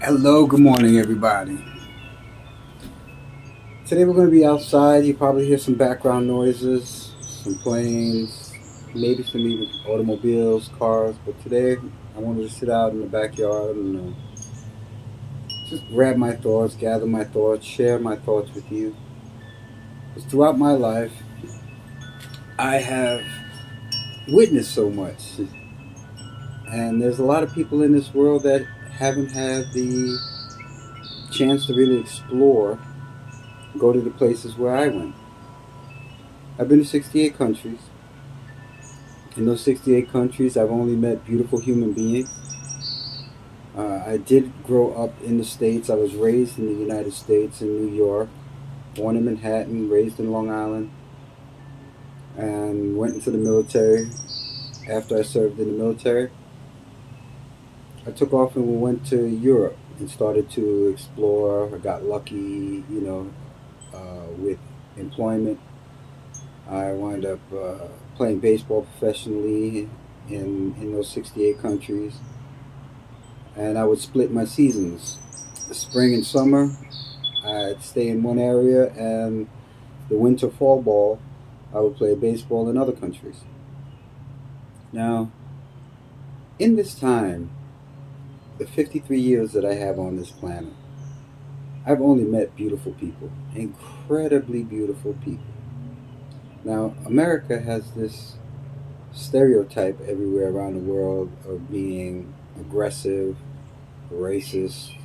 Hello, good morning, everybody. Today we're going to be outside. You probably hear some background noises, some planes, maybe some even automobiles, cars. But today I wanted to sit out in the backyard and just grab my thoughts, gather my thoughts, share my thoughts with you. Because throughout my life, I have witnessed so much. And there's a lot of people in this world that haven't had the chance to really explore, go to the places where I went. I've been to 68 countries. In those 68 countries, I've only met beautiful human beings. I did grow up in the States. I was raised in the United States, in New York, born in Manhattan, raised in Long Island, and went into the military. After I served in the military, I took off and went to Europe and started to explore. I got lucky, with employment. I wound up playing baseball professionally in those 68 countries, and I would split my seasons. The spring and summer, I'd stay in one area, and the winter fall ball, I would play baseball in other countries. Now, in this time, the 53 years that I have on this planet, I've only met beautiful people, incredibly beautiful people. Now, America has this stereotype everywhere around the world of being aggressive, racist,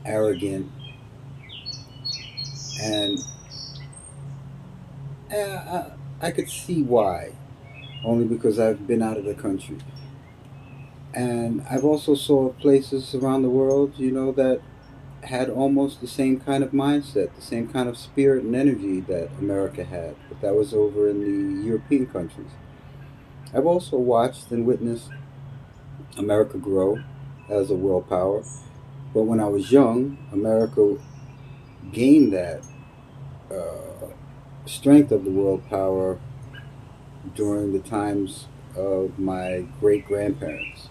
arrogant, and I could see why, only because I've been out of the country. And I've also saw places around the world, that had almost the same kind of mindset, the same kind of spirit and energy that America had, but that was over in the European countries. I've also watched and witnessed America grow as a world power, but when I was young, America gained that uh, strength of the world power during the times of my great grandparents.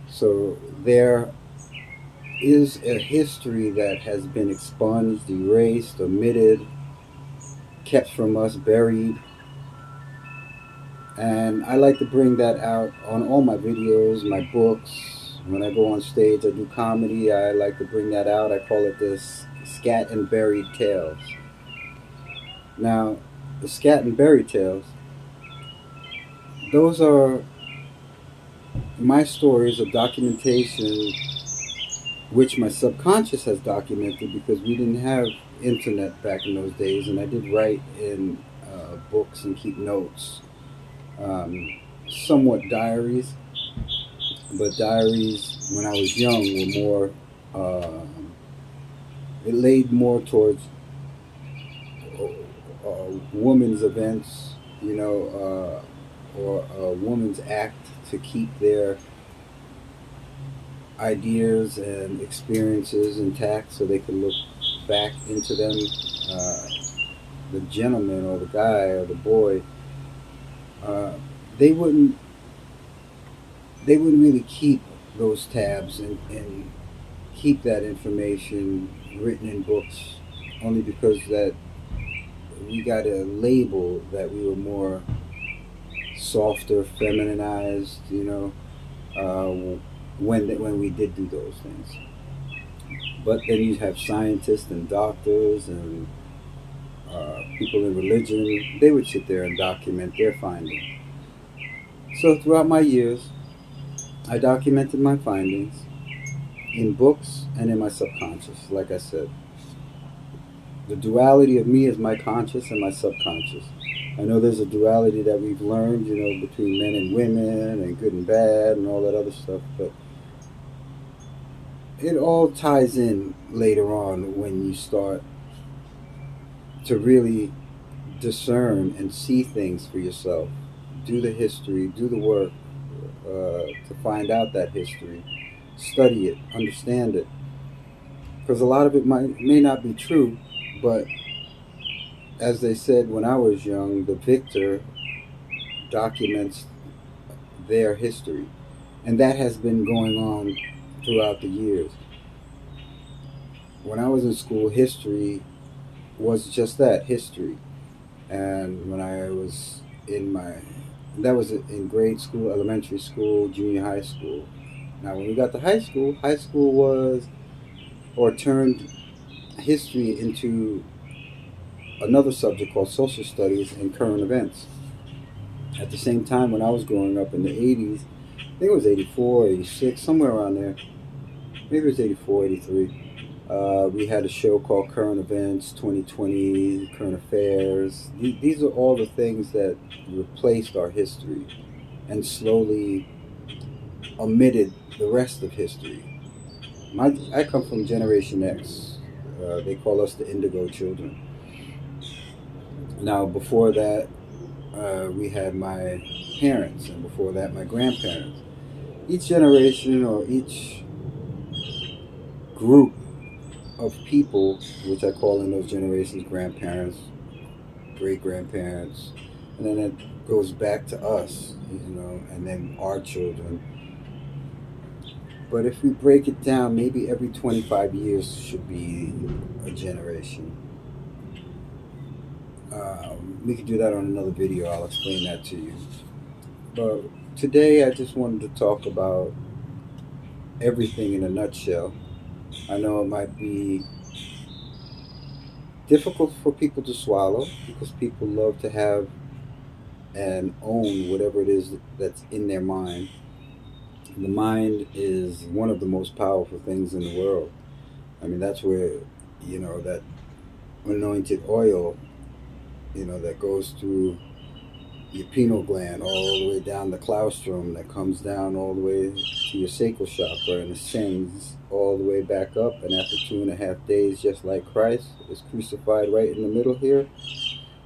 So there is a history that has been expunged, erased, omitted, kept from us, buried. And I like to bring that out on all my videos, my books. When I go on stage, I do comedy. I like to bring that out. I call it this scat and buried tales. Now, the scat and buried tales, those are my stories of documentation which my subconscious has documented because we didn't have internet back in those days, and I did write in books and keep notes, somewhat diaries, but diaries when I was young were more. It laid more towards women's events, or a woman's act to keep their ideas and experiences intact so they could look back into them. Uh, the gentleman or the guy or the boy, uh, they wouldn't they wouldn't really keep those tabs and keep that information written in books only because that we got a label that we were more softer, femininized, when we did do those things. But then you have scientists and doctors and people in religion. They would sit there and document their findings. So throughout my years, I documented my findings in books and in my subconscious. Like I said, the duality of me is my conscious and my subconscious. I know there's a duality that we've learned, between men and women and good and bad and all that other stuff, but it all ties in later on when you start to really discern and see things for yourself. Do the history, do the work to find out that history, study it, understand it, because a lot of it may not be true, but as they said when I was young, the victor documents their history, and that has been going on throughout the years. When I was in school, history was just that, history. And when I was in my, that was in grade school, elementary school, junior high school. Now, when we got to high school was, or turned history into another subject called social studies and current events. At the same time, when I was growing up in the 80s, I think it was 84, 86, somewhere around there. Maybe it was 84, 83. We had a show called Current Events, 2020, Current Affairs. These are all the things that replaced our history and slowly omitted the rest of history. I come from Generation X. They call us the Indigo Children. Now, before that, we had my parents, and before that, my grandparents. Each generation or each group of people, which I call in those generations grandparents, great grandparents, and then it goes back to us, and then our children. But if we break it down, maybe every 25 years should be a generation. We could do that on another video. I'll explain that to you. But today, I just wanted to talk about everything in a nutshell. I know it might be difficult for people to swallow because people love to have and own whatever it is that's in their mind. The mind is one of the most powerful things in the world. I mean, that's where, that anointed oil, that goes through your pineal gland all the way down the claustrum, that comes down all the way to your sacral chakra and ascends all the way back up. And after 2.5 days, just like Christ, is crucified right in the middle here.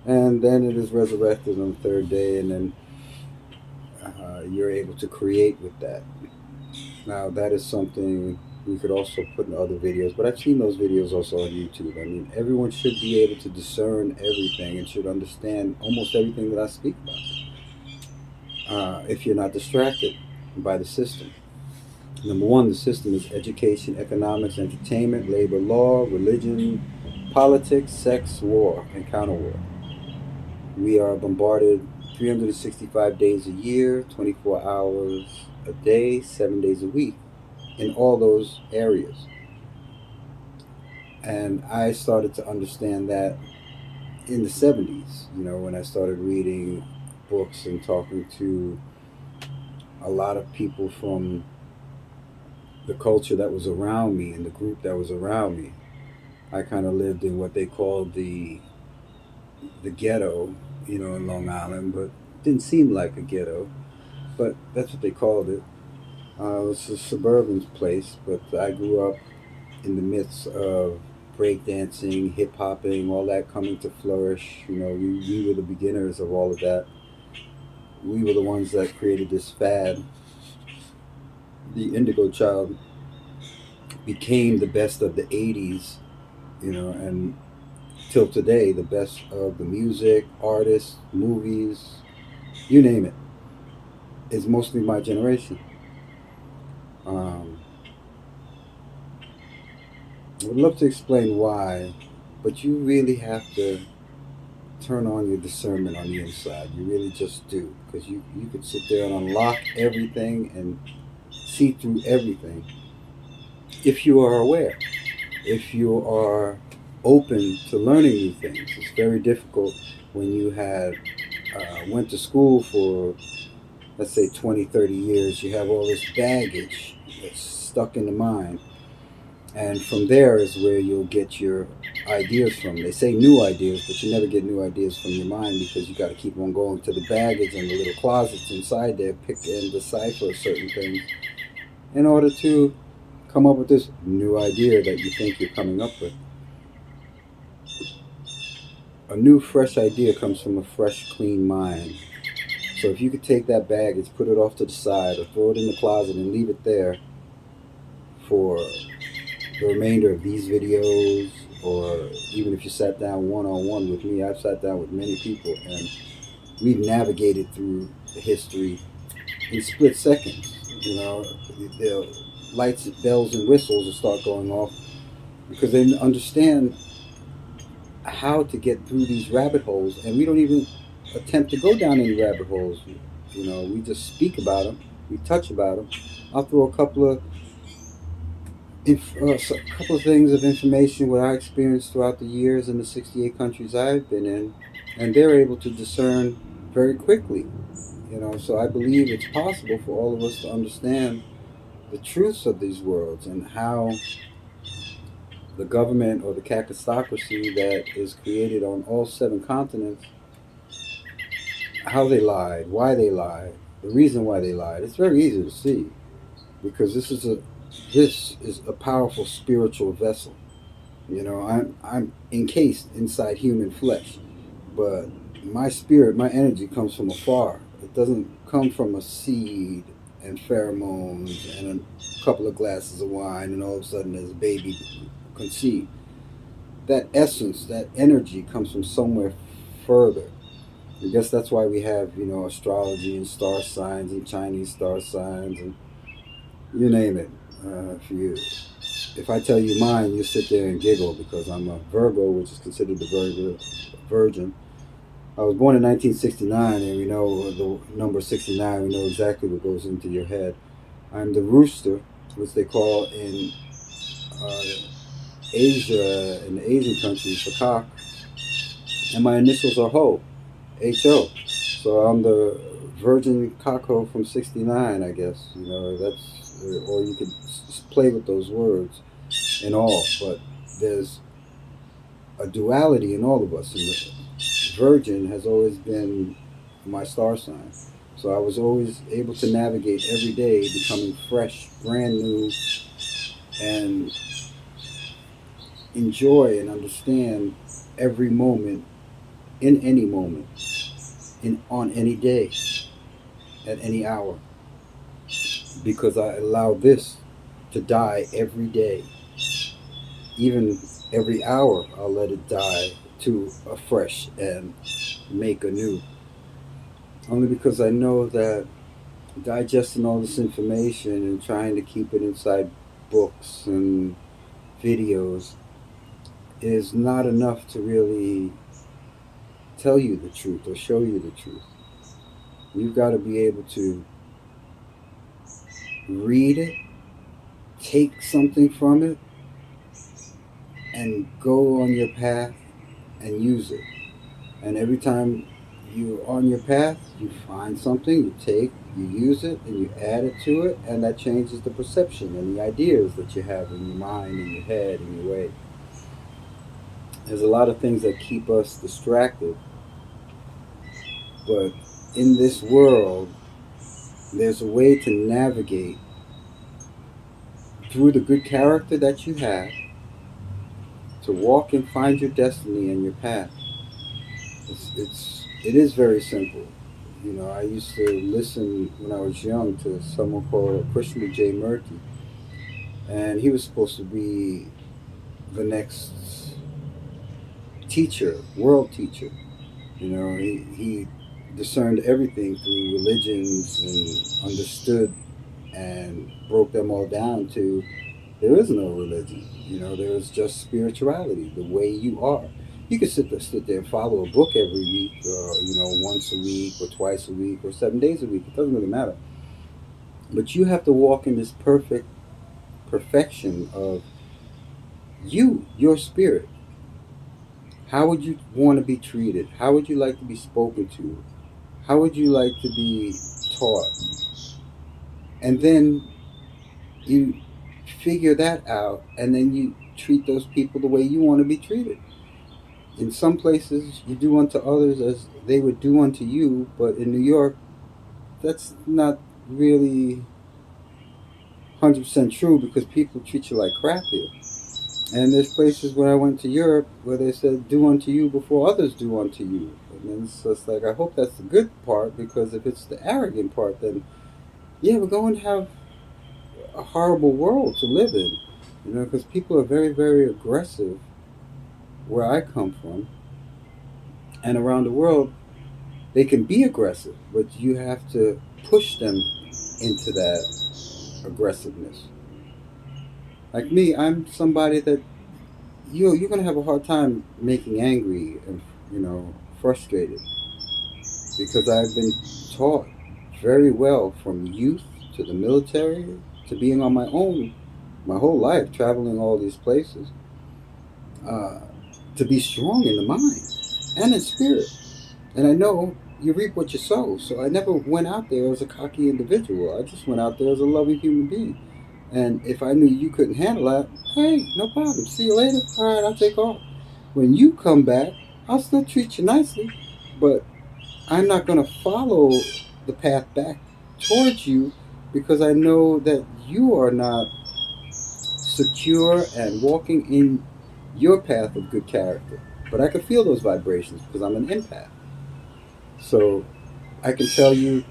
And then it is resurrected on the third day, and then you're able to create with that. Now, that is something we could also put in other videos, but I've seen those videos also on YouTube. I mean, everyone should be able to discern everything and should understand almost everything that I speak about if you're not distracted by the system. Number one, the system is education, economics, entertainment, labor law, religion, politics, sex, war, and counter war. We are bombarded 365 days a year, 24 hours a day, 7 days a week in all those areas. And I started to understand that in the 70s, when I started reading books and talking to a lot of people from the culture that was around me and the group that was around me. I kind of lived in what they called the ghetto, in Long Island, but it didn't seem like a ghetto, but that's what they called it. It was a suburban place, but I grew up in the midst of breakdancing, hip hopping, all that coming to flourish. We were the beginners of all of that. We were the ones that created this fad. The Indigo Child became the best of the 80s, and till today, the best of the music, artists, movies, you name it, is mostly my generation. I would love to explain why, but you really have to turn on your discernment on the inside. You really just do, because you could sit there and unlock everything and see through everything if you are aware, if you are open to learning new things. It's very difficult when you had went to school for, let's say, 20, 30 years. You have all this baggage that's stuck in the mind. And from there is where you'll get your ideas from. They say new ideas, but you never get new ideas from your mind because you got to keep on going to the baggage and the little closets inside there, pick and decipher certain things in order to come up with this new idea that you think you're coming up with. A new, fresh idea comes from a fresh, clean mind. So if you could take that baggage, put it off to the side, or throw it in the closet and leave it there for the remainder of these videos, or even if you sat down one-on-one with me. I've sat down with many people, and we've navigated through the history in split seconds. lights, bells, and whistles will start going off because they understand how to get through these rabbit holes, and we don't even attempt to go down any rabbit holes. We just speak about them, we touch about them. I'll throw a couple of couple of things of information what I experienced throughout the years in the 68 countries I've been in, and they're able to discern very quickly. So I believe it's possible for all of us to understand the truths of these worlds and how the government or the kakistocracy that is created on all seven continents, how they lied, why they lied, the reason why they lied. It's very easy to see because this is a powerful spiritual vessel. I'm encased inside human flesh, but my spirit, my energy comes from afar. It doesn't come from a seed and pheromones and a couple of glasses of wine, and all of a sudden there's a baby conceived. That essence, that energy comes from somewhere further. I guess that's why we have, astrology and star signs and Chinese star signs and you name it. If I tell you mine, you sit there and giggle because I'm a Virgo, which is considered the Virgin. I was born in 1969, and we know the number 69. We know exactly what goes into your head. I'm the rooster, which they call in uh, Asia, in the Asian countries, the cock, and my initials are Ho, Ho. So I'm the Virgin Cockho from '69, I guess. That's, or you could play with those words and all, but there's a duality in all of us. And the Virgin has always been my star sign. So I was always able to navigate every day, becoming fresh, brand new, and enjoy and understand every moment, in any moment, on any day, at any hour, because I allow this to die every day. Even every hour, I'll let it die to afresh and make anew. Only because I know that digesting all this information and trying to keep it inside books and videos is not enough to really tell you the truth or show you the truth. You've got to be able to read it, take something from it, and go on your path and use it. And every time you're on your path, you find something, you take, you use it, and you add it to it, and that changes the perception and the ideas that you have in your mind, in your head, in your way. There's a lot of things that keep us distracted, but in this world, there's a way to navigate through the good character that you have to walk and find your destiny and your path. It is very simple. I used to listen when I was young to someone called Krishna J. Murthy, and he was supposed to be the next teacher, world teacher. He discerned everything through religions and understood and broke them all down to there is no religion. There is just spirituality, the way you are. You can sit there and follow a book every week, once a week or twice a week or 7 days a week. It doesn't really matter. But you have to walk in this perfection of your spirit. How would you want to be treated? How would you like to be spoken to? How would you like to be taught? And then you figure that out, and then you treat those people the way you want to be treated. In some places, you do unto others as they would do unto you, but in New York, that's not really 100% true because people treat you like crap here. And there's places where I went to Europe where they said, do unto you before others do unto you. And then it's just like, I hope that's the good part, because if it's the arrogant part, then yeah, we're going to have a horrible world to live in. Because people are very, very aggressive where I come from. And around the world, they can be aggressive, but you have to push them into that aggressiveness. Like me, I'm somebody that you're gonna have a hard time making angry and frustrated because I've been taught very well from youth to the military to being on my own my whole life, traveling all these places, uh, to be strong in the mind and in spirit. And I know you reap what you sow. So I never went out there as a cocky individual. I just went out there as a loving human being. And if I knew you couldn't handle that, hey, no problem. See you later. All right, I'll take off. When you come back, I'll still treat you nicely, but I'm not going to follow the path back towards you because I know that you are not secure and walking in your path of good character. But I can feel those vibrations because I'm an empath. So I can tell you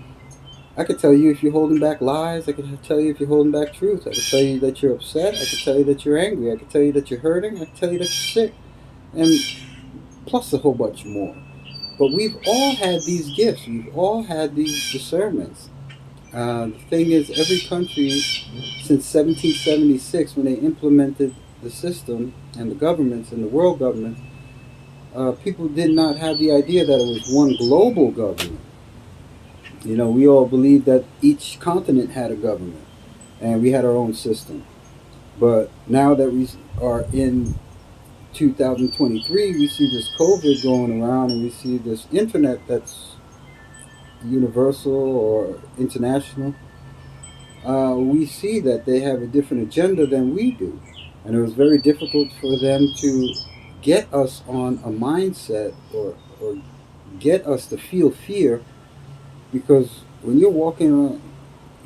I could tell you if you're holding back lies. I could tell you if you're holding back truth. I could tell you that you're upset. I could tell you that you're angry. I could tell you that you're hurting. I could tell you that you're sick. And plus a whole bunch more. But we've all had these gifts. We've all had these discernments. The thing is, every country since 1776, when they implemented the system and the governments and the world government, people did not have the idea that it was one global government. We all believed that each continent had a government and we had our own system. But now that we are in 2023, we see this COVID going around and we see this internet that's universal or international. We see that they have a different agenda than we do. And it was very difficult for them to get us on a mindset or get us to feel fear because when you're walking on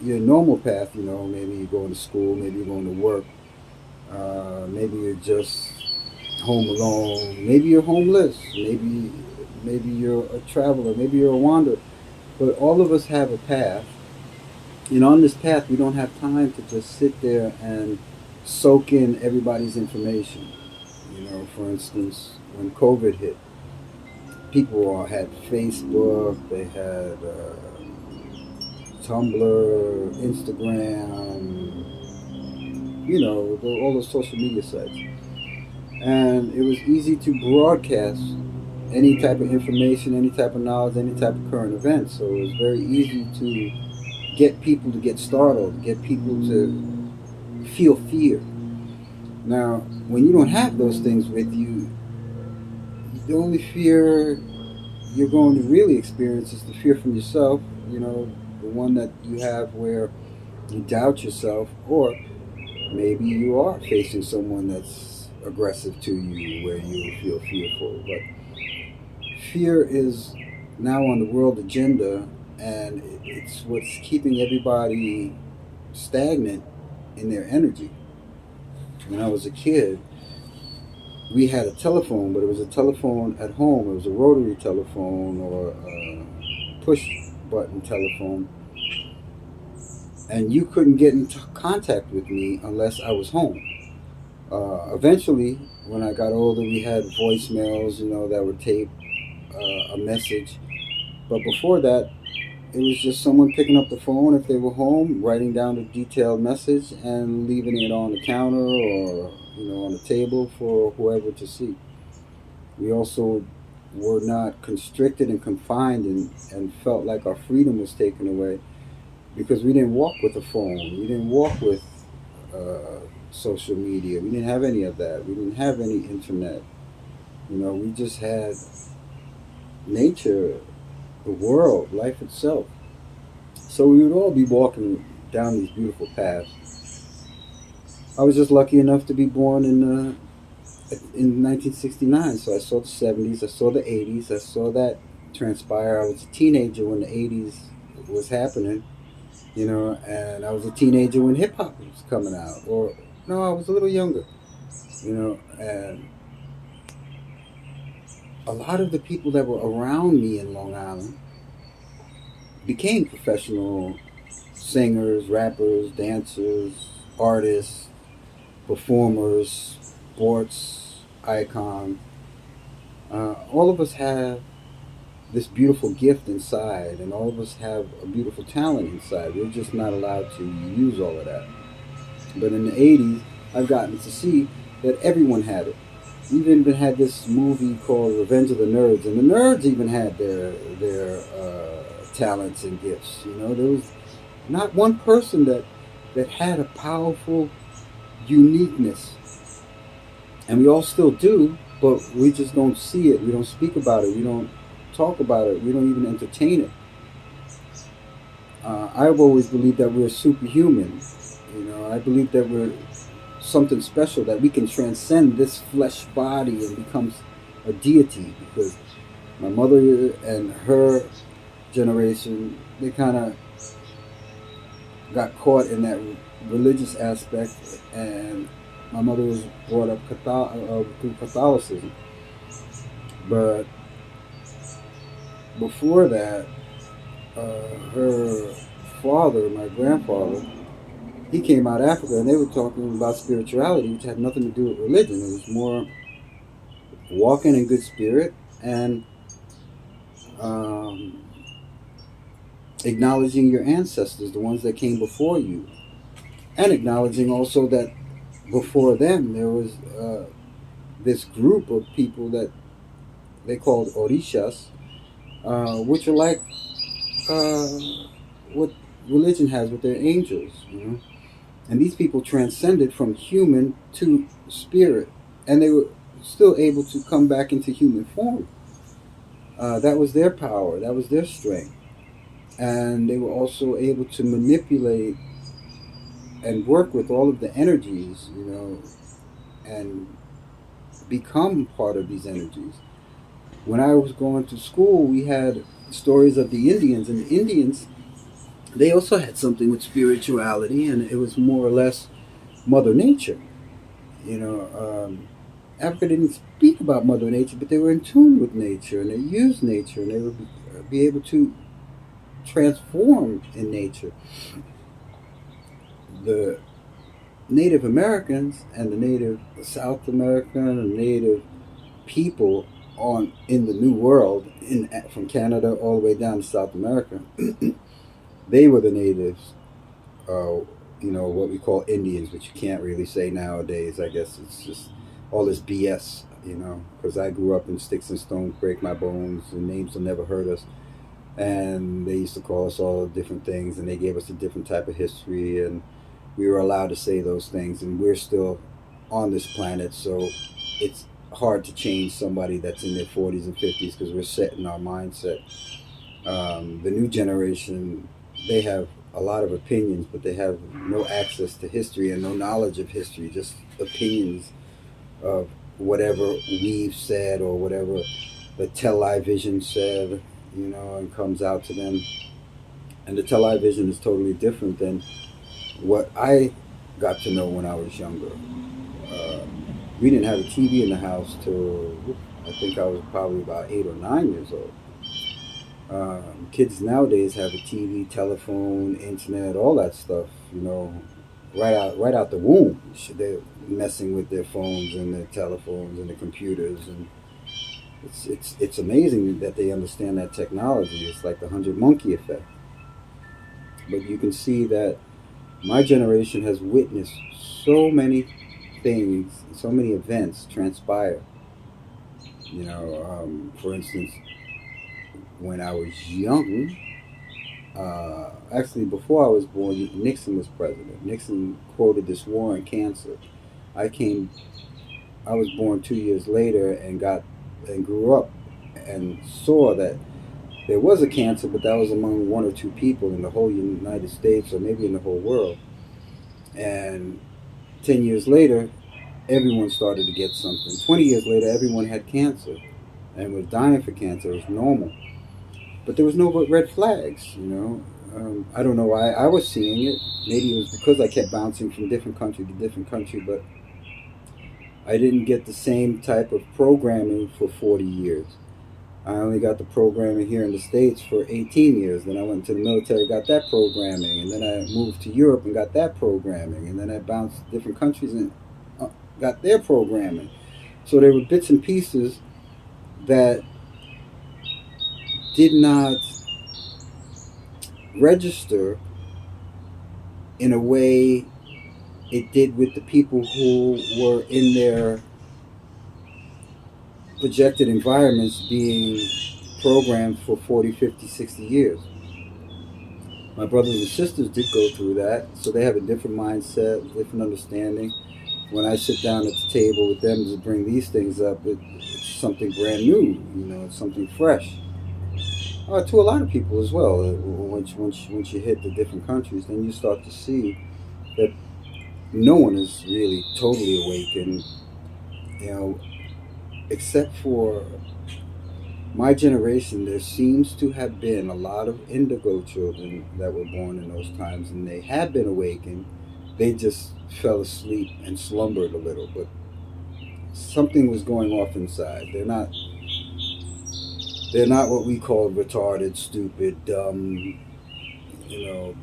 your normal path, maybe you're going to school, maybe you're going to work, maybe you're just home alone, maybe you're homeless, maybe you're a traveler, maybe you're a wanderer. But all of us have a path. On this path, we don't have time to just sit there and soak in everybody's information. For instance, when COVID hit, people all had Facebook, they had Tumblr, Instagram, all the social media sites. And it was easy to broadcast any type of information, any type of knowledge, any type of current events. So it was very easy to get people to get startled, get people to feel fear. Now, when you don't have those things with you, the only fear you're going to really experience is the fear from yourself, the one that you have where you doubt yourself, or maybe you are facing someone that's aggressive to you where you feel fearful. But fear is now on the world agenda, and it's what's keeping everybody stagnant in their energy. When I was a kid, we had a telephone, but it was a telephone at home. It was a rotary telephone or a push button telephone, and you couldn't get into contact with me unless I was home. Eventually, when I got older, we had voicemails, that would tape a message. But before that, it was just someone picking up the phone if they were home, writing down a detailed message, and leaving it on the counter or on the table for whoever to see. We also were not constricted and confined and felt like our freedom was taken away because we didn't walk with a phone. We didn't walk with social media. We didn't have any of that. We didn't have any internet. We just had nature, the world, life itself. So we would all be walking down these beautiful paths. I was just lucky enough to be born in 1969, so I saw the 70s, I saw the 80s, I saw that transpire. I was a teenager when the 80s was happening, and I was a teenager when hip hop was coming out. Or, no, I was a little younger, and a lot of the people that were around me in Long Island became professional singers, rappers, dancers, artists, performers, sports icons. All of us have this beautiful gift inside, and all of us have a beautiful talent inside. We're just not allowed to use all of that. But in the 80s, I've gotten to see that everyone had it. We've even had this movie called Revenge of the Nerds, and the nerds even had their talents and gifts. You know, there was not one person that had a powerful uniqueness, and we all still do, but we just don't see it. We don't speak about it. We don't talk about it. We don't even entertain it. I've always believed that we're superhuman. You know, I believe that we're something special, that we can transcend this flesh body and become a deity. Because my mother and her generation, they kind of got caught in that religious aspect, and my mother was brought up through Catholicism. But before that, her father, my grandfather, he came out of Africa, and they were talking about spirituality, which had nothing to do with religion. It was more walking in good spirit and um, acknowledging your ancestors, the ones that came before you, and acknowledging also that before them there was this group of people that they called orishas, which are like uh, what religion has with their angels, you know. And these people transcended from human to spirit, and they were still able to come back into human form. That was their power, that was their strength. And they were also able to manipulate and work with all of the energies, you know, and become part of these energies. When I was going to school, we had stories of the Indians, and the Indians, they also had something with spirituality, and it was more or less Mother Nature. You know, Africa didn't speak about Mother Nature, but they were in tune with nature, and they used nature, and they would be able to transform in nature. The Native Americans and the Native South American and Native people on in the New World, from Canada all the way down to South America, they were the natives. Uh, you know, what we call Indians, which you can't really say nowadays. I guess it's just all this BS. You know, because I grew up in sticks and stones break my bones, and names will never hurt us. And they used to call us all different things, and they gave us a different type of history, and we were allowed to say those things, and we're still on this planet, so it's hard to change somebody that's in their 40s and 50s because we're set in our mindset. The new generation, they have a lot of opinions, but they have no access to history and no knowledge of history, just opinions of whatever we've said or whatever the television said, you know, and comes out to them. And the television is totally different than what I got to know when I was younger. Uh, we didn't have a TV in the house till I think I was probably about 8 or 9 years old. Kids nowadays have a TV, telephone, internet, all that stuff. You know, right out the womb. They're messing with their phones and their telephones and their computers, and it's amazing that they understand that technology. It's like the 100 monkey effect. But you can see that my generation has witnessed so many things, so many events transpire. You know, for instance, when I was young, actually before I was born, Nixon was president. Nixon quoted this war on cancer. I came, I was born 2 years later and grew up and saw that there was a cancer, but that was among one or two people in the whole United States or maybe in the whole world. And 10 years later, everyone started to get something. 20 years later, everyone had cancer and was dying for cancer. It was normal. But there was no red flags, you know. I don't know why I was seeing it. Maybe it was because I kept bouncing from different country to different country, but I didn't get the same type of programming for 40 years. I only got the programming here in the States for 18 years. Then I went to the military, got that programming. And then I moved to Europe and got that programming. And then I bounced different countries and got their programming. So there were bits and pieces that did not register in a way it did with the people who were in their projected environments being programmed for 40, 50, 60 years. My brothers and sisters did go through that, so they have a different mindset, different understanding. When I sit down at the table with them to bring these things up, it's something brand new. It's something fresh. To a lot of people as well. Once you hit the different countries, then you start to see that no one is really totally awakened, you know, except for my generation. There seems to have been a lot of indigo children that were born in those times, and they had been awakened. They just fell asleep and slumbered a little, but something was going off inside. They're not what we call retarded, stupid, dumb.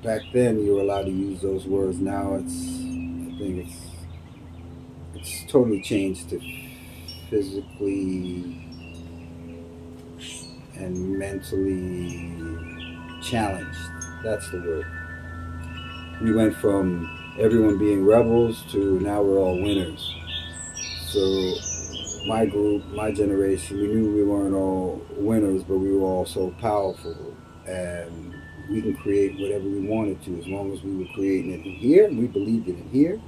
Back then you were allowed to use those words. Now I think it's totally changed to physically and mentally challenged. That's the word. We went from everyone being rebels to now we're all winners. So my group, my generation, we knew we weren't all winners, but we were all so powerful, and we can create whatever we wanted to as long as we were creating it in here and we believed it in here.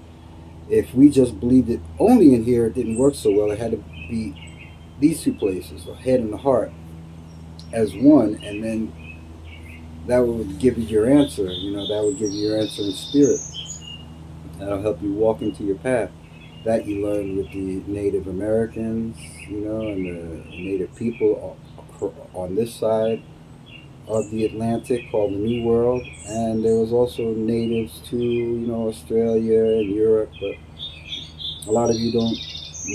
If we just believed it only in here, it didn't work so well. It had to be these two places, the head and the heart, as one, and then that would give you your answer. That would give you your answer in spirit. That'll help you walk into your path. That you learned with the Native Americans, and the Native people on this side of the Atlantic called the New World. And there was also natives to, Australia and Europe, but a lot of you don't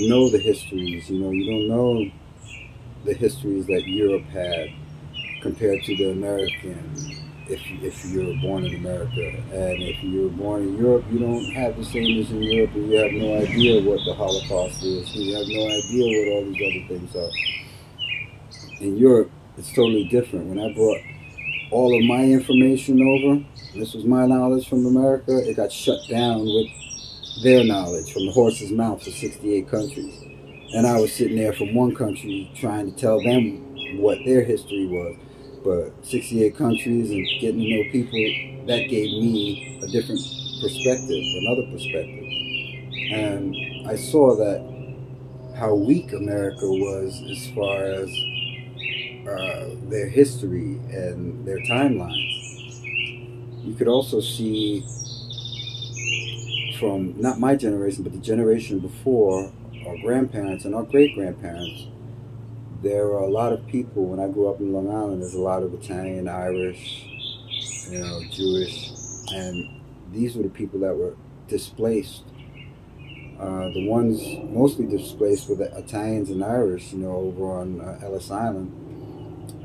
know the histories. You don't know the histories that Europe had compared to the American. If you were born in America, and if you were born in Europe, you don't have the same as in Europe, and you have no idea what the Holocaust is. You have no idea what all these other things are. In Europe, it's totally different. When I brought all of my information over, this was my knowledge from America, it got shut down with their knowledge from the horse's mouth for 68 countries. And I was sitting there from one country trying to tell them what their history was. But 68 countries and getting to know people, that gave me a different perspective, another perspective. And I saw that how weak America was as far as their history and their timelines. You could also see from not my generation, but the generation before, our grandparents and our great-grandparents, there are a lot of people. When I grew up in Long Island, there's a lot of Italian, Irish, Jewish, and these were the people that were displaced. The ones mostly displaced were the Italians and Irish, over on Ellis Island,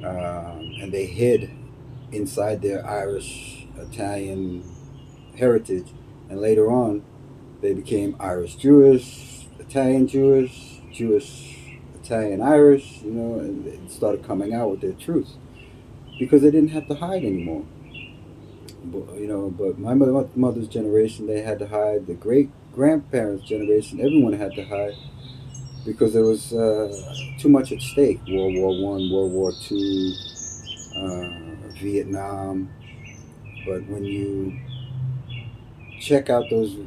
and they hid inside their Irish, Italian heritage, and later on, they became Irish Jewish, Italian Jewish, Jewish Italian Irish, and it started coming out with their truth because they didn't have to hide anymore. But my mother's generation, they had to hide. The great grandparents' generation, everyone had to hide because there was too much at stake. World War One, World War Two, Vietnam. But when you check out those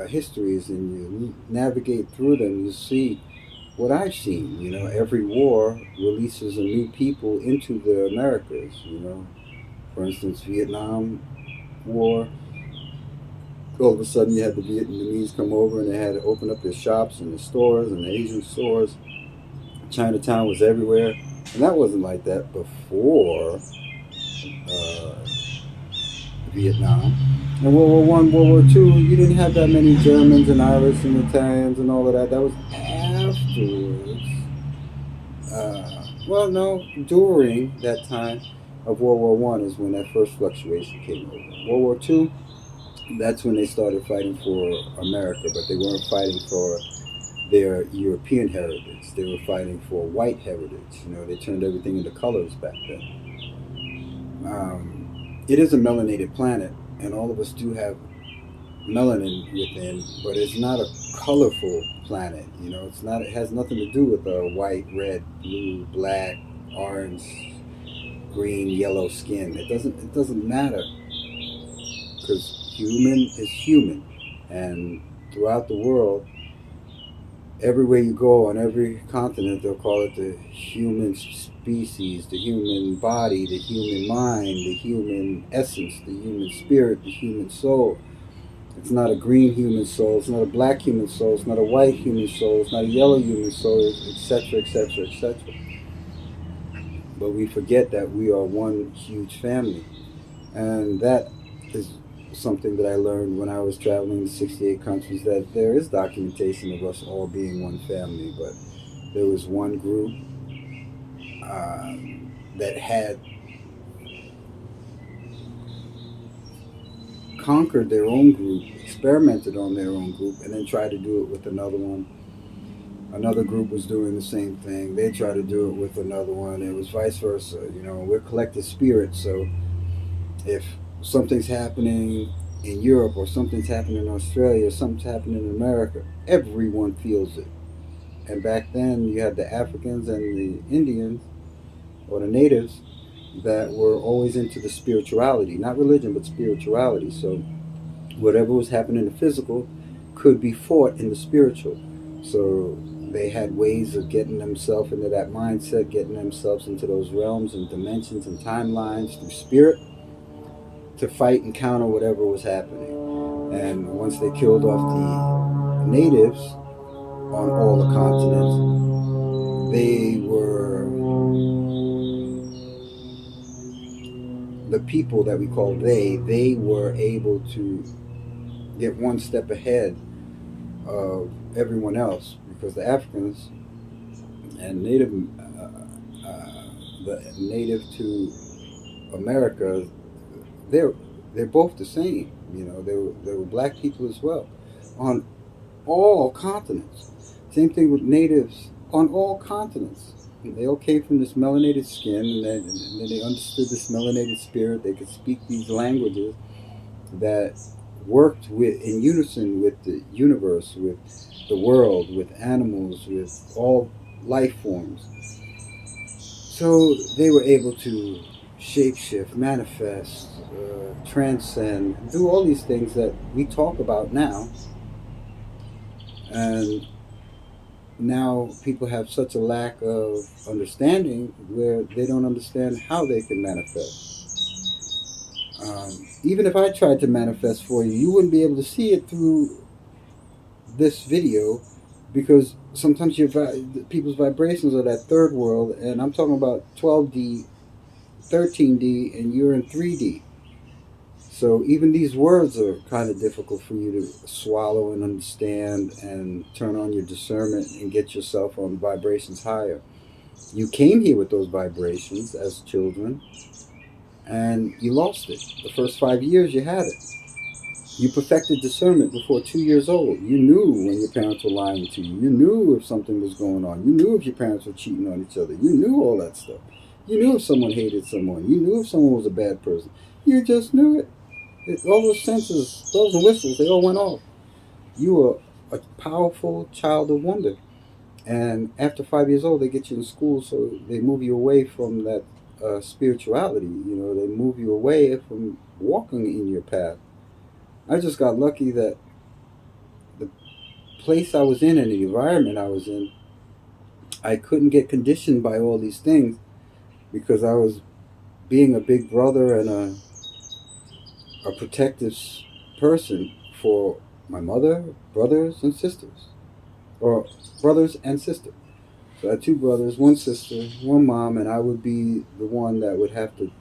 histories and you navigate through them, you see what I've seen. Every war releases a new people into the Americas. For instance, Vietnam War. All of a sudden, you had the Vietnamese come over and they had to open up their shops and their stores and the Asian stores. Chinatown was everywhere, and that wasn't like that before Vietnam. And World War One, World War Two, you didn't have that many Germans and Irish and Italians and all of that. That was afterwards. Well, no, during that time of World War One is when that first fluctuation came over. World War Two, that's when they started fighting for America, but they weren't fighting for their European heritage. They were fighting for white heritage. They turned everything into colors back then. It is a melanated planet, and all of us do have melanin within, but it's not a colorful planet. You know, it's not. It has nothing to do with white, red, blue, black, orange, green, yellow skin. It doesn't matter because human is human, and throughout the world, everywhere you go on every continent, they'll call it the human species, the human body, the human mind, the human essence, the human spirit, the human soul. It's not a green human soul. It's not a black human soul. It's not a white human soul. It's not a yellow human soul, etc., etc., etc. But we forget that we are one huge family. And that is something that I learned when I was traveling to 68 countries, that there is documentation of us all being one family. But there was one group uh, that had conquered their own group, experimented on their own group, and then tried to do it with another one. Another group was doing the same thing. They tried to do it with another one. It was vice versa. You know, we're collective spirits. So if something's happening in Europe or something's happening in Australia, or something's happening in America, everyone feels it. And back then, you had the Africans and the Indians or the natives that were always into the spirituality, not religion, but spirituality. So whatever was happening in the physical could be fought in the spiritual. So they had ways of getting themselves into that mindset, getting themselves into those realms and dimensions and timelines through spirit to fight and counter whatever was happening. And once they killed off the natives on all the continents, they were the people that we call they were able to get one step ahead of everyone else because the Africans and the native to America, they're they're both the same. You know, they were black people as well on all continents. Same thing with natives on all continents. They all came from this melanated skin, and then they understood this melanated spirit. They could speak these languages that worked with in unison with the universe, with the world, with animals, with all life forms. So they were able to shapeshift, manifest, transcend, do all these things that we talk about now. And now people have such a lack of understanding where they don't understand how they can manifest. Even if I tried to manifest for you, you wouldn't be able to see it through this video because sometimes people's vibrations are that third world, and I'm talking about 12D, 13D, and you're in 3D. So even these words are kind of difficult for you to swallow and understand and turn on your discernment and get yourself on vibrations higher. You came here with those vibrations as children and you lost it. The first 5 years you had it. You perfected discernment before 2 years old. You knew when your parents were lying to you. You knew if something was going on. You knew if your parents were cheating on each other. You knew all that stuff. You knew if someone hated someone. You knew if someone was a bad person. You just knew it. All those senses, bells and whistles, they all went off. You were a powerful child of wonder. And after 5 years old, they get you in school, so they move you away from that spirituality. You know, they move you away from walking in your path. I just got lucky that the place I was in and the environment I was in, I couldn't get conditioned by all these things because I was being a big brother and a protective person for my mother, brothers, and sisters, or brothers and sisters. So I had two brothers, one sister, one mom, and I would be the one that would have to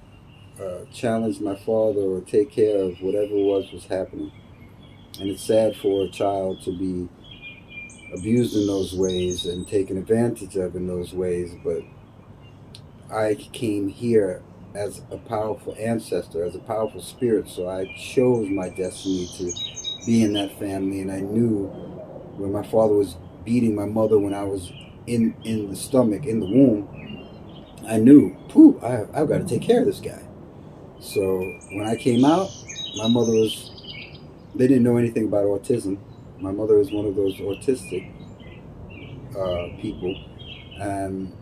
challenge my father or take care of whatever was happening. And it's sad for a child to be abused in those ways and taken advantage of in those ways, but I came here as a powerful ancestor, as a powerful spirit, so I chose my destiny to be in that family. And I knew when my father was beating my mother when I was in the stomach, in the womb, I knew, pooh, I've got to take care of this guy. So when I came out, my mother was They didn't know anything about autism. My mother is one of those autistic people, and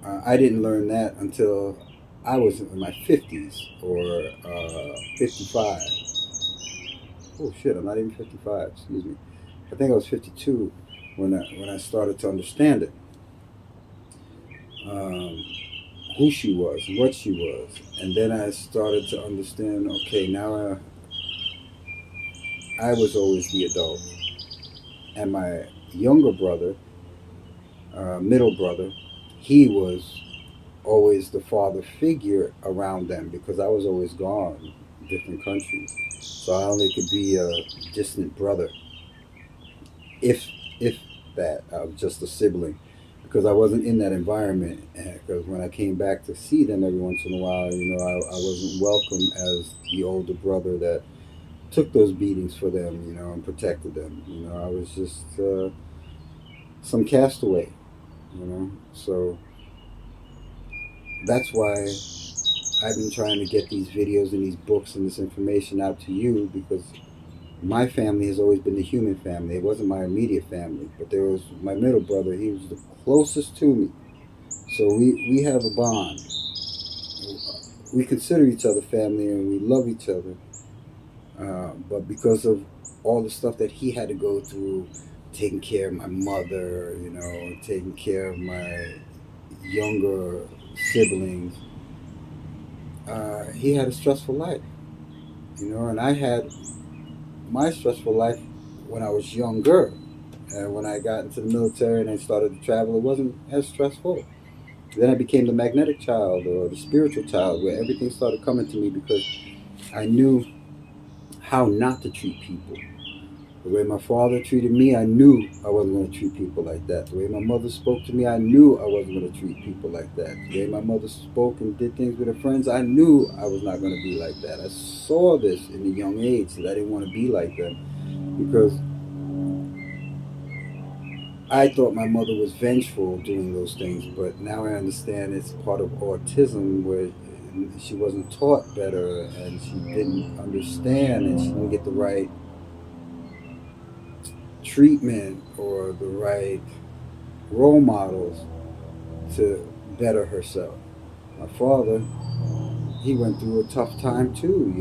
I didn't learn that until I was in my 50s or 55. Oh shit, I'm not even 55. Excuse me. I think I was 52 when I started to understand it, um, who she was, what she was, and then I started to understand. Okay, now I was always the adult, and my younger brother, middle brother, he was always the father figure around them because I was always gone, in different countries, so I only could be a distant brother, if if that. I was just a sibling because I wasn't in that environment. Because when I came back to see them every once in a while, I wasn't welcome as the older brother that took those beatings for them, and protected them. I was just some castaway, So that's why I've been trying to get these videos and these books and this information out to you, because my family has always been the human family. It wasn't my immediate family, but there was my middle brother. He was the closest to me. So we have a bond. We consider each other family and we love each other. But because of all the stuff that he had to go through, taking care of my mother, taking care of my younger siblings, he had a stressful life, and I had my stressful life when I was younger. And when I got into the military and I started to travel, it wasn't as stressful. Then I became the magnetic child or the spiritual child, where everything started coming to me because I knew how not to treat people. The way my father treated me, I knew I wasn't going to treat people like that. The way my mother spoke to me, I knew I wasn't going to treat people like that. The way my mother spoke and did things with her friends, I knew I was not going to be like that. I saw this in a young age that I didn't want to be like them because I thought my mother was vengeful doing those things, but now I understand it's part of autism where she wasn't taught better and she didn't understand and she didn't get the right treatment or the right role models to better herself. My father, he went through a tough time too,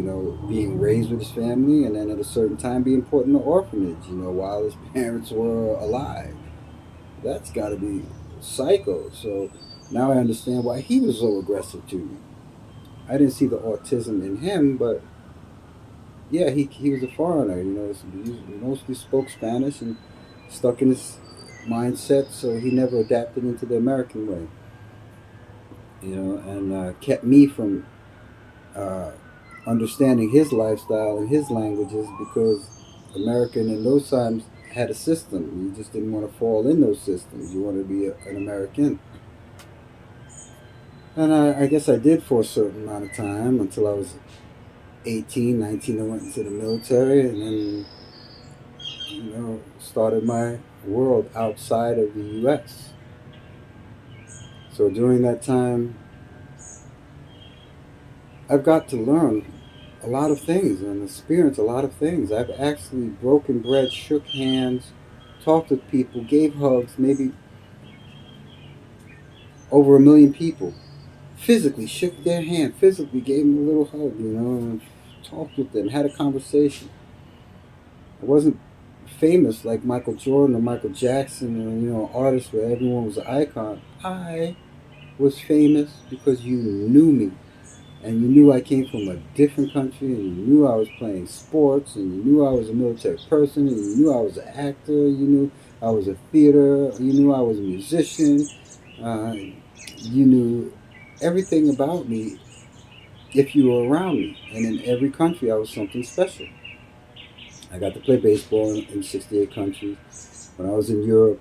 being raised with his family and then at a certain time being put in an orphanage, while his parents were alive. That's got to be psycho. So now I understand why he was so aggressive to me. I didn't see the autism in him, but yeah, he was a foreigner. He mostly spoke Spanish and stuck in his mindset, so he never adapted into the American way. And kept me from uh, understanding his lifestyle and his languages because American in those times had a system. You just didn't want to fall in those systems. You wanted to be an American. And I guess I did for a certain amount of time until I was 18, 19. I went into the military and then, started my world outside of the U.S. So during that time, I've got to learn a lot of things and experience a lot of things. I've actually broken bread, shook hands, talked with people, gave hugs, maybe over 1 million people. Physically shook their hand, physically gave them a little hug, and talked with them, had a conversation. I wasn't famous like Michael Jordan or Michael Jackson or artists where everyone was an icon. I was famous because you knew me and you knew I came from a different country and you knew I was playing sports and you knew I was a military person and you knew I was an actor, you knew I was a theater, you knew I was a musician, uh, you knew everything about me if you were around me. And in every country I was something special. I got to play baseball in 68 countries. When I was in Europe,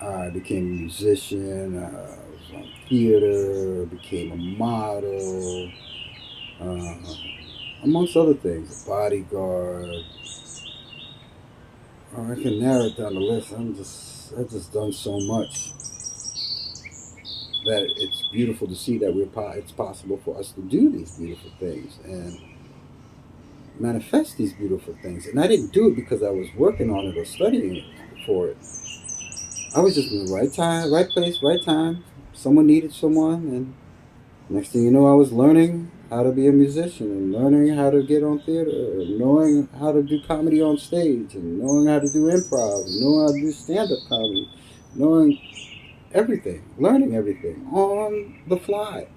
I became a musician. I was on theater. Became a model, uh, amongst other things. A bodyguard. I can narrow it down the list. I've just done so much that it's beautiful to see that it's possible for us to do these beautiful things. And manifest these beautiful things. And I didn't do it because I was working on it or studying for it. I was just in the right time, right place, right time. Someone needed someone, and next thing you know, I was learning how to be a musician and learning how to get on theater, and knowing how to do comedy on stage, and knowing how to do improv, and knowing how to do stand-up comedy, knowing everything, learning everything on the fly.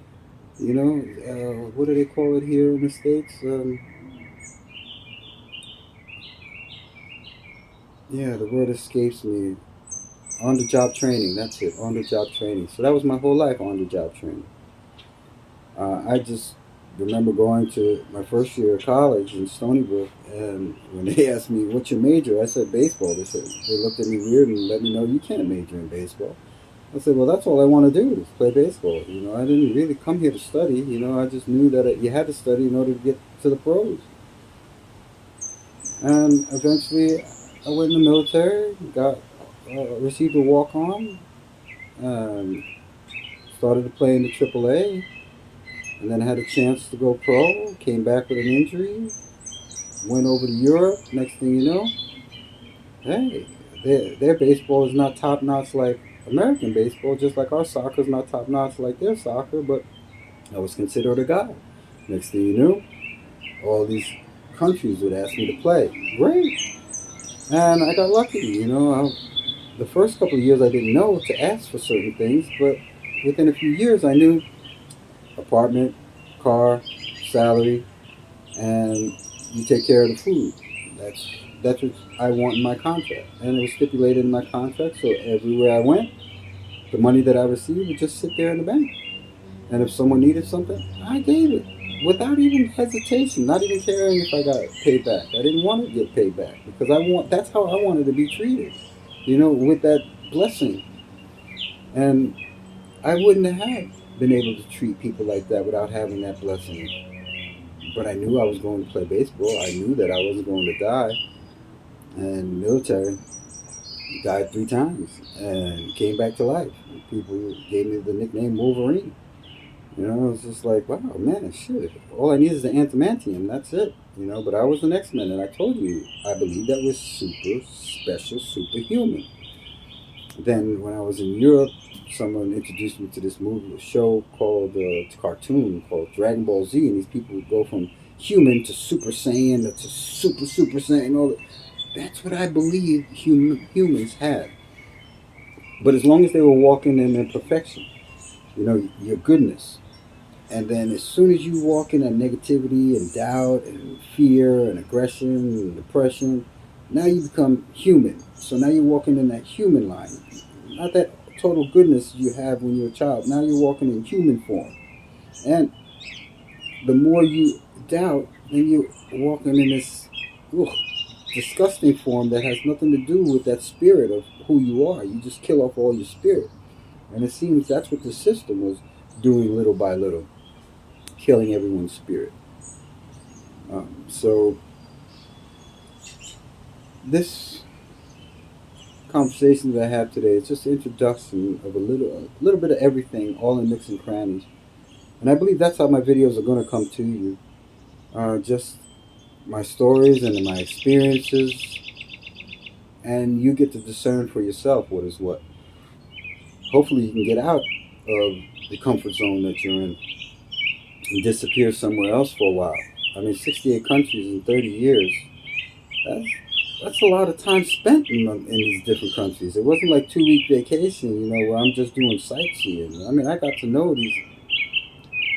What do they call it here in the States? Yeah, the word escapes me. On the job training, that's it, on the job training. So that was my whole life, on the job training. I just remember going to my first year of college in Stony Brook, and when they asked me, "What's your major?" I said, "Baseball." They looked at me weird and let me know, "You can't major in baseball." I said, "Well, that's all I want to do is play baseball. I didn't really come here to study. I just knew that you had to study in order to get to the pros." And eventually, I went in the military, got received a walk on, um, started to play in the AAA, and then had a chance to go pro. Came back with an injury, went over to Europe. Next thing you know, hey, their baseball is not top notch like American baseball, just like our soccer is not top notch like their soccer. But I was considered a guy. Next thing you knew, all these countries would ask me to play. Great, and I got lucky. The first couple of years I didn't know to ask for certain things, but within a few years I knew apartment, car, salary, and you take care of the food. That's what I want in my contract, and it was stipulated in my contract. So everywhere I went, the money that I received would just sit there in the bank. And if someone needed something, I gave it without even hesitation, not even caring if I got paid back. I didn't want to get paid back because I want. That's how I wanted to be treated. With that blessing, and I wouldn't have been able to treat people like that without having that blessing. But I knew I was going to play baseball. I knew that I wasn't going to die. And military, died 3 times and came back to life. People gave me the nickname Wolverine. It's just like, wow, man, shit. All I need is the antimantium. That's it. But I was an X-Men, and I told you, I believe that was super special, superhuman. Then when I was in Europe, someone introduced me to this movie, a show called, cartoon called Dragon Ball Z, and these people would go from human to Super Saiyan to Super Saiyan, all that. That's what I believe humans had. But as long as they were walking in their perfection, your goodness. And then as soon as you walk in that negativity and doubt and fear and aggression and depression, now you become human. So now you're walking in that human line. Not that total goodness you have when you're a child. Now you're walking in human form. And the more you doubt, then you're walking in this ugh, disgusting form that has nothing to do with that spirit of who you are. You just kill off all your spirit. And it seems that's what the system was doing little by little, killing everyone's spirit. So this conversation that I have today is just an introduction of a little bit of everything, all in nooks and crannies. And I believe that's how my videos are going to come to you. Just my stories and my experiences, and you get to discern for yourself what is what. Hopefully, you can get out of the comfort zone that you're in and disappear somewhere else for a while. I mean, 68 countries in 30 years. That's that's a lot of time spent in these different countries. It wasn't like 2 week vacation, where I'm just doing sightseeing. I mean, I got to know these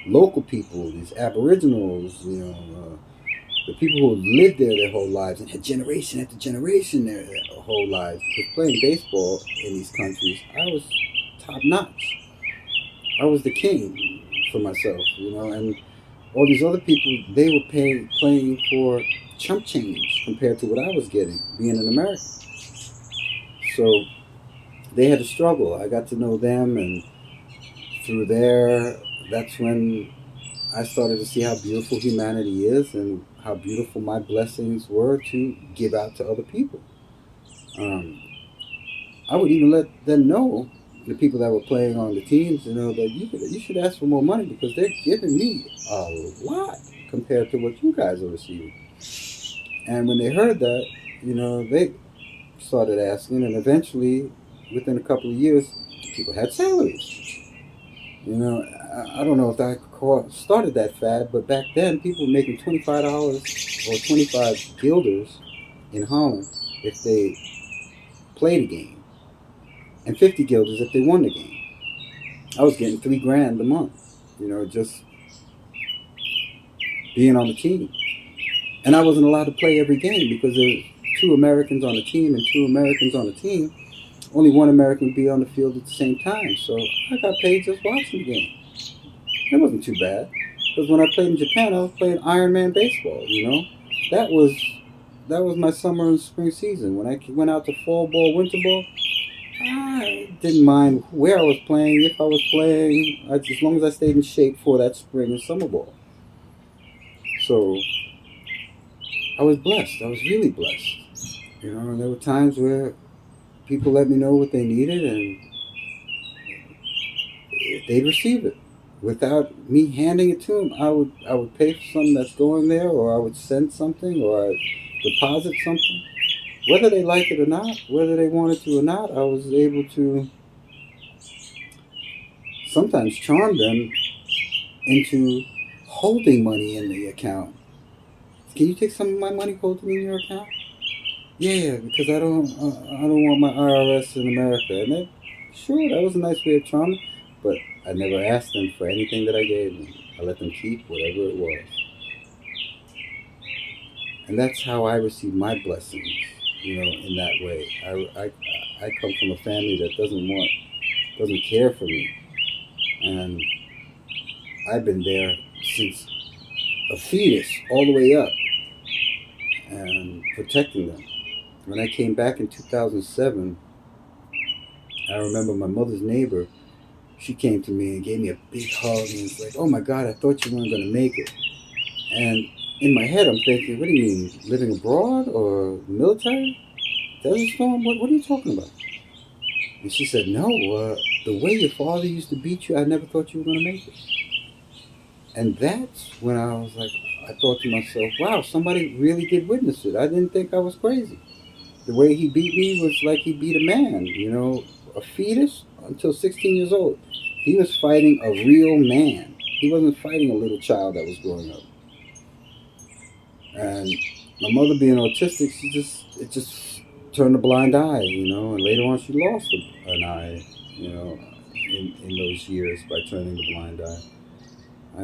local people, these aboriginals, the people who lived there their whole lives and had generation after generation their whole lives. Because playing baseball in these countries, I was top notch. I was the king for myself, and all these other people, they were playing for chump change compared to what I was getting being an American. So they had to struggle. I got to know them, and through there, that's when I started to see how beautiful humanity is and how beautiful my blessings were to give out to other people. Um, I would even let them know, the people that were playing on the teams, that you should ask for more money because they're giving me a lot compared to what you guys are receiving. And when they heard that, they started asking, and eventually, within a couple of years, people had salaries. I don't know if that started that fad, but back then people were making $25 or 25 guilders in Holland if they played a game, and 50 guilders if they won the game. I was getting $3 grand a month, just being on the team. And I wasn't allowed to play every game because there were two Americans on the team and two Americans on the team. Only one American would be on the field at the same time. So I got paid just watching the game. It wasn't too bad. Because when I played in Japan, I was playing Ironman baseball, That was that was my summer and spring season. When I went out to fall ball, winter ball, I didn't mind where I was playing, if I was playing, as long as I stayed in shape for that spring and summer ball. So I was blessed. I was really blessed. There were times where people let me know what they needed and they'd receive it without me handing it to them. I would pay for something that's going there, or I would send something, or I deposit something. Whether they like it or not, whether they wanted to or not, I was able to sometimes charm them into holding money in the account. Can you take some of my money, hold it in your account? Yeah, because I don't want my IRS in America. And sure, that was a nice way of charming, but I never asked them for anything that I gave them. I let them keep whatever it was, and that's how I receive my blessings. In that way, I come from a family that doesn't care for me, and I've been there since a fetus all the way up and protecting them. When I came back in 2007, I remember my mother's neighbor. She came to me and gave me a big hug and was like, "Oh my God, I thought you weren't going to make it." And in my head, I'm thinking, "What do you mean, living abroad or military? Desert Storm? What are you talking about?" And she said, "No, the way your father used to beat you, I never thought you were going to make it." And that's when I was like, I thought to myself, wow, somebody really did witness it. I didn't think I was crazy. The way he beat me was like he beat a man, a fetus until 16 years old. He was fighting a real man. He wasn't fighting a little child that was growing up. And my mother being autistic, it just turned a blind eye, and later on she lost an eye, in those years by turning the blind eye.